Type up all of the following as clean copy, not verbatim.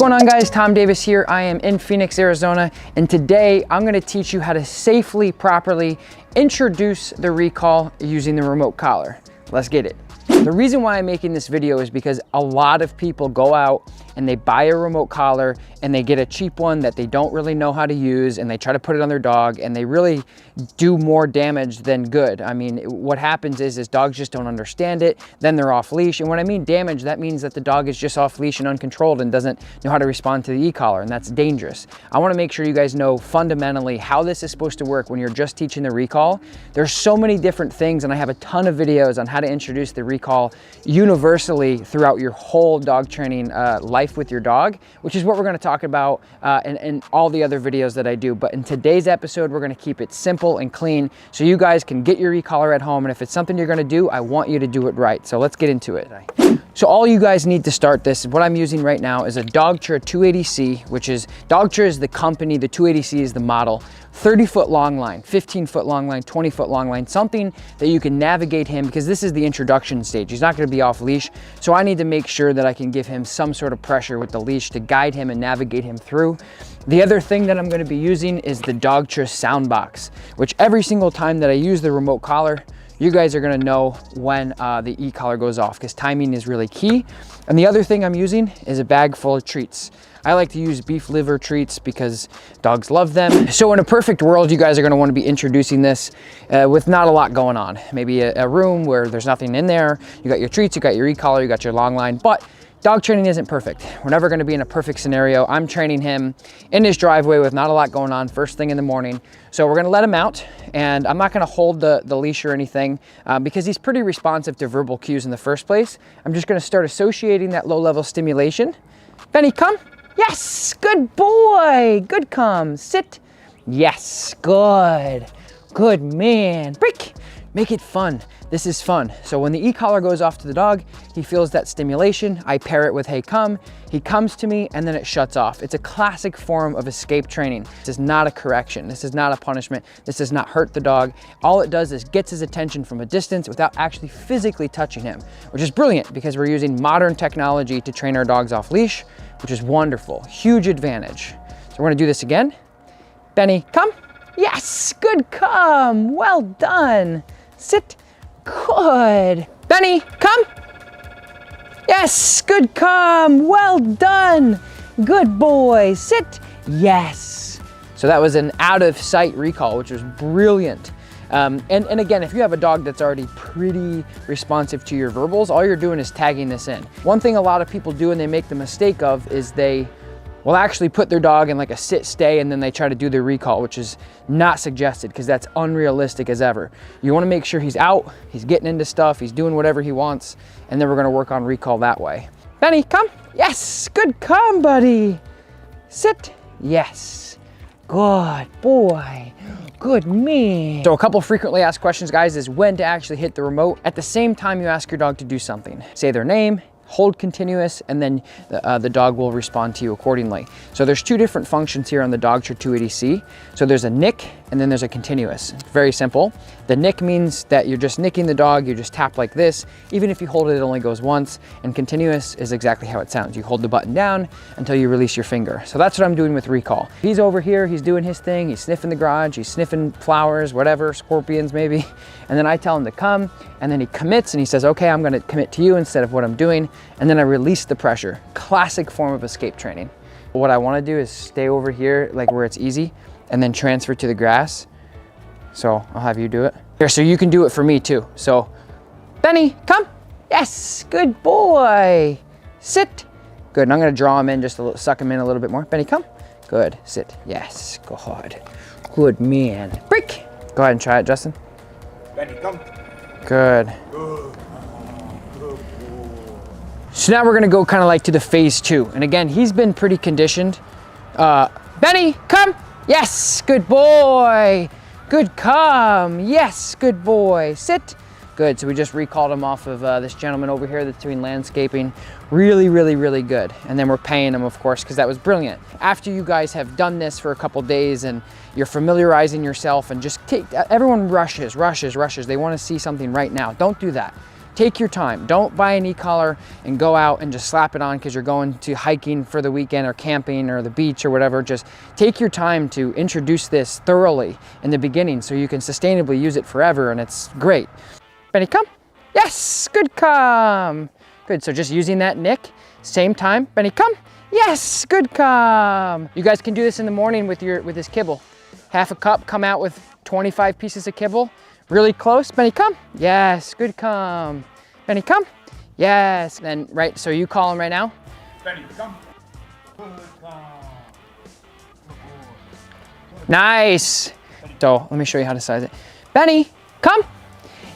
going on, guys? Tom Davis here. I am in Phoenix, Arizona, and today I'm going to teach you how to safely, properly introduce the recall using the remote collar. Let's get it. The reason why I'm making this video is because a lot of people go out and they buy a remote collar and they get a cheap one that they don't really know how to use, and they try to put it on their dog and they really do more damage than good. I mean, what happens is dogs just don't understand it, then they're off leash. And when I mean damage, that means that the dog is just off leash and uncontrolled and doesn't know how to respond to the e-collar, and that's dangerous. I want to make sure you guys know fundamentally how this is supposed to work when you're just teaching the recall. There's so many different things, and I have a ton of videos on how to introduce the recall universally throughout your whole dog training life with your dog, which is what we're going to talk about in all the other videos that I do. But in today's episode, we're going to keep it simple and clean so you guys can get your e-collar at home. And if it's something you're going to do, I want you to do it right. So let's get into it. So all you guys need to start this, what I'm using right now is a Dogtra 280C, which is, Dogtra is the company, the 280C is the model. 30-foot long line, 15-foot long line, 20-foot long line, something that you can navigate him, because this is the introduction stage. He's not going to be off leash, so I need to make sure that I can give him some sort of pressure with the leash to guide him and navigate him through. The other thing that I'm going to be using is the Dogtra sound box, which every single time that I use the remote collar, you guys are going to know when the e-collar goes off, because timing is really key. And the other thing I'm using is a bag full of treats. I like to use beef liver treats because dogs love them. So in a perfect world, you guys are going to want to be introducing this with not a lot going on. Maybe a room where there's nothing in there. You got your treats, you got your e-collar, you got your long line, but dog training isn't perfect. We're never going to be in a perfect scenario. I'm training him in his driveway with not a lot going on first thing in the morning. So we're going to let him out, and I'm not going to hold the leash or anything because he's pretty responsive to verbal cues in the first place. I'm just going to start associating that low-level stimulation. Benny, come. Yes, good boy. Good, come. Sit. Yes, good. Good man. Break. Make it fun. This is fun. So when the e-collar goes off to the dog, he feels that stimulation. I pair it with, hey, come. He comes to me, and then it shuts off. It's a classic form of escape training. This is not a correction. This is not a punishment. This does not hurt the dog. All it does is gets his attention from a distance without actually physically touching him, which is brilliant because we're using modern technology to train our dogs off leash, which is wonderful. Huge advantage. So we're gonna do this again. Benny, come. Yes, good come. Well done. Sit. Good. Benny, come. Yes, good come. Well done. Good boy. Sit. Yes. So that was an out of sight recall, which was brilliant. And again, if you have a dog that's already pretty responsive to your verbals, all you're doing is tagging this in. One thing a lot of people do and they make the mistake of is they will actually put their dog in like a sit stay, and then they try to do their recall, which is not suggested because that's unrealistic as ever. You want to make sure he's out, he's getting into stuff, he's doing whatever he wants, and then we're going to work on recall that way. Benny, come. Yes, good come, buddy. Sit. Yes. Good boy. Good man. So a couple frequently asked questions, guys, is when to actually hit the remote. At the same time you ask your dog to do something. Say their name, hold continuous, and then the dog will respond to you accordingly. So there's two different functions here on the Dogtra 280C. So there's a nick and then there's a continuous. It's very simple. The nick means that you're just nicking the dog, you just tap like this. Even if you hold it, it only goes once. And continuous is exactly how it sounds. You hold the button down until you release your finger. So that's what I'm doing with recall. He's over here, he's doing his thing, he's sniffing the garage, he's sniffing flowers, whatever, scorpions maybe. And then I tell him to come, and then he commits and he says, okay, I'm gonna commit to you instead of what I'm doing. And then I release the pressure. Classic form of escape training. What I wanna do is stay over here, like where it's easy, and then transfer to the grass. So I'll have you do it. Here, so you can do it for me too. So, Benny, come. Yes, good boy. Sit. Good, and I'm gonna draw him in just a little, suck him in a little bit more. Benny, come. Good, sit. Yes, good. Good man. Break. Go ahead and try it, Justin. Benny, come. Good. So now we're gonna go kind of like to the phase 2. And again, he's been pretty conditioned. Benny, come. Yes, good boy. Good come. Yes, good boy. Sit. Good, so we just recalled him off of this gentleman over here that's doing landscaping. Really, really, really good. And then we're paying him, of course, because that was brilliant. After you guys have done this for a couple days and you're familiarizing yourself and just everyone rushes. They want to see something right now. Don't do that. take your time. Don't buy an e-collar and go out and just slap it on because you're going to hiking for the weekend or camping or the beach or whatever. Just take your time to introduce this thoroughly in the beginning so you can sustainably use it forever, and it's great. Benny, come. Yes, good, come. Good, so just using that nick, same time. Benny, come. Yes, good, come. You guys can do this in the morning with this kibble. Half a cup, come out with 25 pieces of kibble. Really close, Benny, come. Yes, good, come. Benny, come. Yes, then, right, so you call him right now. Benny, come. Good, come. Nice. So let me show you how to size it. Benny, come.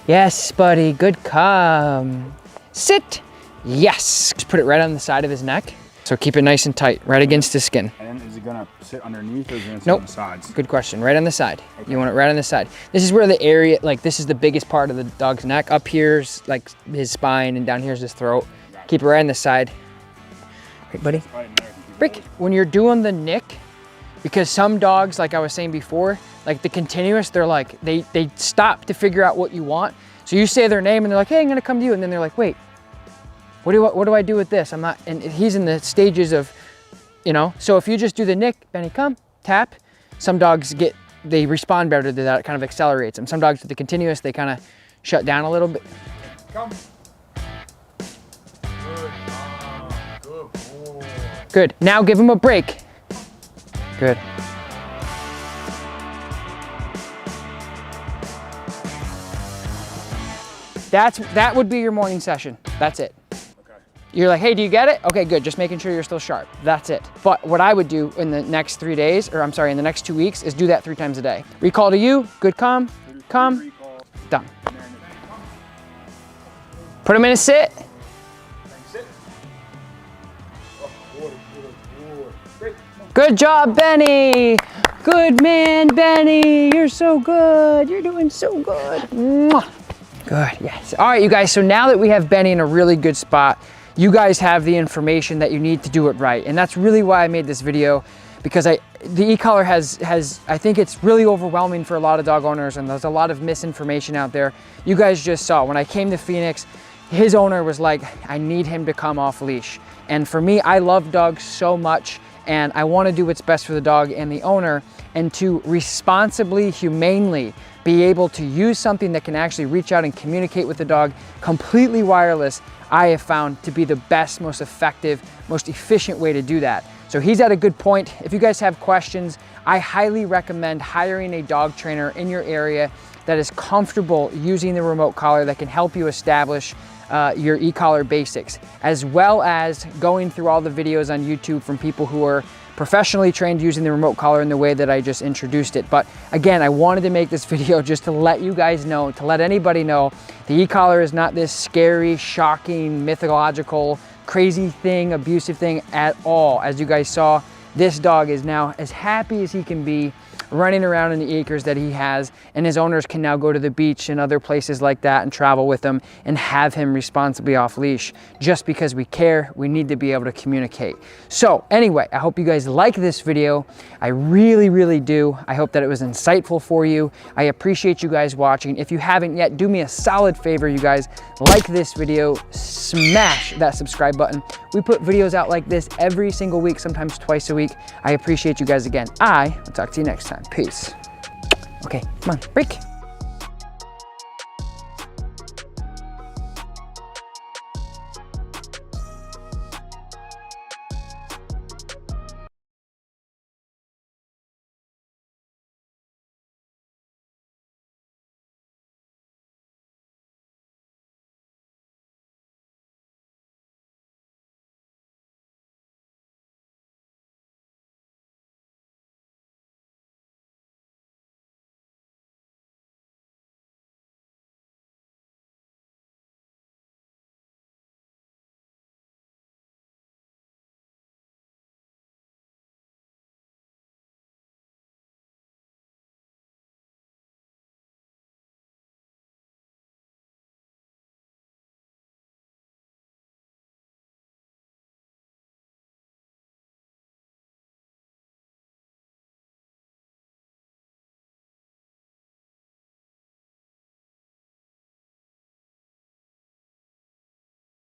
Yes, buddy, good, come. Sit. Yes. Just put it right on the side of his neck. So keep it nice and tight, right against his skin. And then is it gonna sit underneath or is it gonna sit Nope. on the sides? Good question, right on the side. Okay. You want it right on the side. This is where the area, like this is the biggest part of the dog's neck. Up here's like his spine and down here's his throat. Keep it right on the side. Right, buddy? Right in there. Rick, when you're doing the nick, because some dogs, like I was saying before, like the continuous, they're like, they stop to figure out what you want. So you say their name and they're like, hey, I'm gonna come to you. And then they're like, wait, what do I do with this? I'm not, and he's in the stages of, you know, so if you just do the nick, Benny, come, tap, some dogs they respond better to that. It kind of accelerates them. Some dogs with the continuous, they kind of shut down a little bit. Come. Good. Good boy. Good, now give him a break. Good. That would be your morning session. That's it. Okay. You're like, hey, do you get it? Okay, good. Just making sure you're still sharp. That's it. But what I would do in the next 3 days, or I'm sorry, in the next 2 weeks, is do that 3 times a day. Recall to you, good, come, done. Put him in a sit. Sit. Good job, Benny. Good man, Benny. You're so good. You're doing so good. Mwah. Good, yes. All right, you guys, so now that we have Benny in a really good spot, you guys have the information that you need to do it right. And that's really why I made this video, because the e-collar has, I think it's really overwhelming for a lot of dog owners, and there's a lot of misinformation out there. You guys just saw, when I came to Phoenix, his owner was like, I need him to come off leash. And for me, I love dogs so much, and I want to do what's best for the dog and the owner, and to responsibly, humanely be able to use something that can actually reach out and communicate with the dog completely wireless, I have found to be the best, most effective, most efficient way to do that. So he's at a good point. If you guys have questions, I highly recommend hiring a dog trainer in your area that is comfortable using the remote collar, that can help you establish your e-collar basics, as well as going through all the videos on YouTube from people who are professionally trained using the remote collar in the way that I just introduced it. But again, I wanted to make this video just to let you guys know, to let anybody know, the e-collar is not this scary, shocking, mythological, crazy thing, abusive thing at all. As you guys saw, this dog is now as happy as he can be, running around in the acres that he has, and his owners can now go to the beach and other places like that and travel with him and have him responsibly off leash. Just because we care, we need to be able to communicate. So anyway, I hope you guys like this video. I really, really do. I hope that it was insightful for you. I appreciate you guys watching. If you haven't yet, do me a solid favor, you guys. Like this video, smash that subscribe button. We put videos out like this every single week, sometimes twice a week. I appreciate you guys again. I will talk to you next time. Peace. Okay, come on, break.